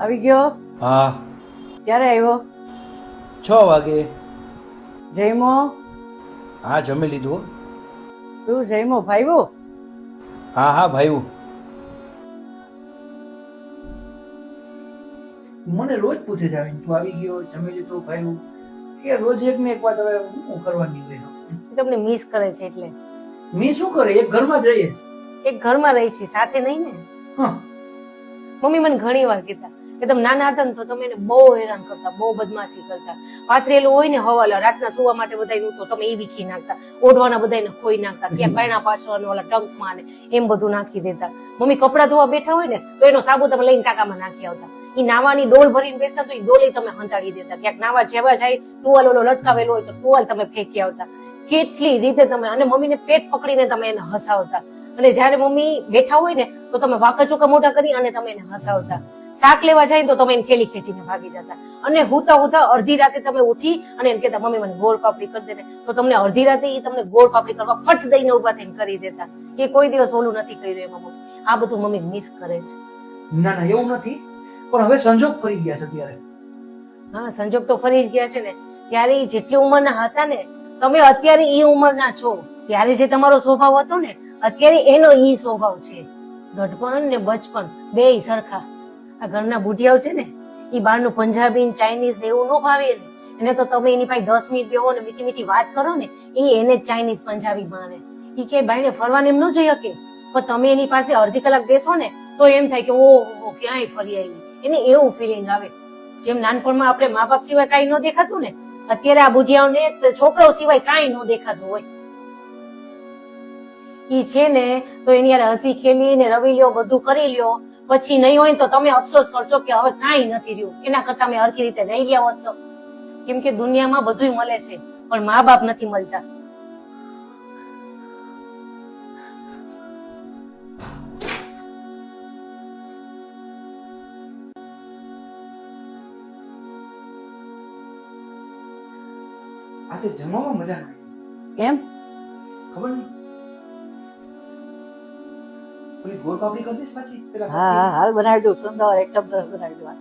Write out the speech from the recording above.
આવી ગયો? હા, ક્યારે આવ્યો? 6 વાગે. જયમો? હા, જમી લીધું હો. શું જયમો ભાઈવું? હા હા ભાઈ, મને રોજ પૂછે છે આવીને, તું આવી ગયો, જમી લીધું ભાઈ? એ રોજ એક ને એક વાત હવે હું કરવાની હોય. તમને મિસ કરે છે એટલે. મેં શું કરે, એક ઘરમાં જ રહીએ છે. એક ઘરમાં રહી છે, સાથે નહીં ને. હા, મમ્મી મને ઘણી વાર કહેતા કે તમે નાના હતા ને તો તમે એને બહુ હેરાન કરતા, બહુ બદમાશી કરતા. પાથરેલું હોય ને હવાલા રાતના સુવા માટે બધાયનું તો તમે એ વીખી નાખતા, ઓઢવાના બધાયને ખોઈ નાખતા, ત્યાં પાયણા પાછળ ઓલા ટંકમાં ને એમ બધું નાખી દેતા. મમ્મી કપડાં ધોવા બેઠા હોય ને તો એનો સાબુ તમે લઈને ટાંકામાં નાખી આવતા. ઈ નાવાની ડોલ ભરીને બેસતા તો એ ડોલી તમે હંતાડી દેતા. ક્યાંક નાવા જેવા જાય ટુવાલ ઓલો લટકાવેલો હોય તો ટુવાલ તમે ફેંકી આવતા. કેટલી રીતે તમે, અને મમ્મીને પેટ પકડીને તમે એને હસાવતા. અને જયારે મમ્મી બેઠા હોય ને તો તમે વાંકા ચોકા મોઢા કરી અને તમે એને હસાવતા. શાક લેવા જાય તો તમે એને ખેલી ખેંચીને ભાગી જતા. અને હુતા હુતા અડધી રાતે તમે ઉઠી અને એને કહેતા મમ્મી મને ગોળ પાપડી કરી દે ને, તો તમને અડધી રાતે એ તમને ગોળ પાપડી કરવા ફટ દઈને ઉભા થઈને કરી દેતા. એ કોઈ દિવસ ઓલું નથી કર્યું એમાં મમ્મી. આ બધું મમ્મી મિસ કરે છે. ના ના એવું નથી, પણ હવે સંજોગ ફરી ગયા છે અત્યારે. હા, સંજોગ તો ફરી જ ગયા છે ને. ત્યારે ઈ જેટલી ઉંમરના હતા ને, તમે અત્યારે ઈ ઉંમરના છો. ત્યારે જે તમારો સ્વભાવ હતો ને, અત્યારે એનો ઈ સ્વભાવ છે. ગઢપણ ને બચપન બેય સરખા. આ ઘરના બુઢિયાઓ છે ને, ઈ બહારનું પંજાબી ચાઇનીઝ ને એવું ન ભાવે ને. એને તો તમે એની પાસે 10 મિનિટ બેહો ને મીઠી મીઠી વાત કરો ને, ઈ એને ચાઇનીઝ પંજાબી માને. ઈ કે ભાઈને ફરવાને એમ ન જઈ શકે, પણ તમે એની પાસે અડધી કલાક બેસો ને તો એમ થાય કે ઓહો ક્યાંય ફરી આવી. એને એવું ફિલિંગ આવે. જેમ નાનપણમાં આપણે મા બાપ સિવાય કાંઈ ન દેખાતું ને, અત્યારે આ બુઢિયાઓને છોકરાઓ સિવાય કાંઈ ન દેખાતું હોય. ઈ છે ને તો એની યાર હસી ખેલી ને રવી લ્યો, બધું કરી લ્યો. પછી નહીં હોય તો તમે અફસોસ કરશો કે હવે કાંઈ નથી રહ્યું. એના કરતા મેં હરખી રીતે રહી ગયા હોત તો. કેમ કે દુનિયામાં બધું મળે છે પણ મા બાપ નથી મળતા. આજે જમવામાં મજા ના આવી. કેમ? ખબર નહીં. ઓલી ગોળ પાપડી કરી દઈશ પાછી પેલા. હા હા, હાલ બનાવી દઉં. સુંદર એકદમ સરસ બનાવી દઉં.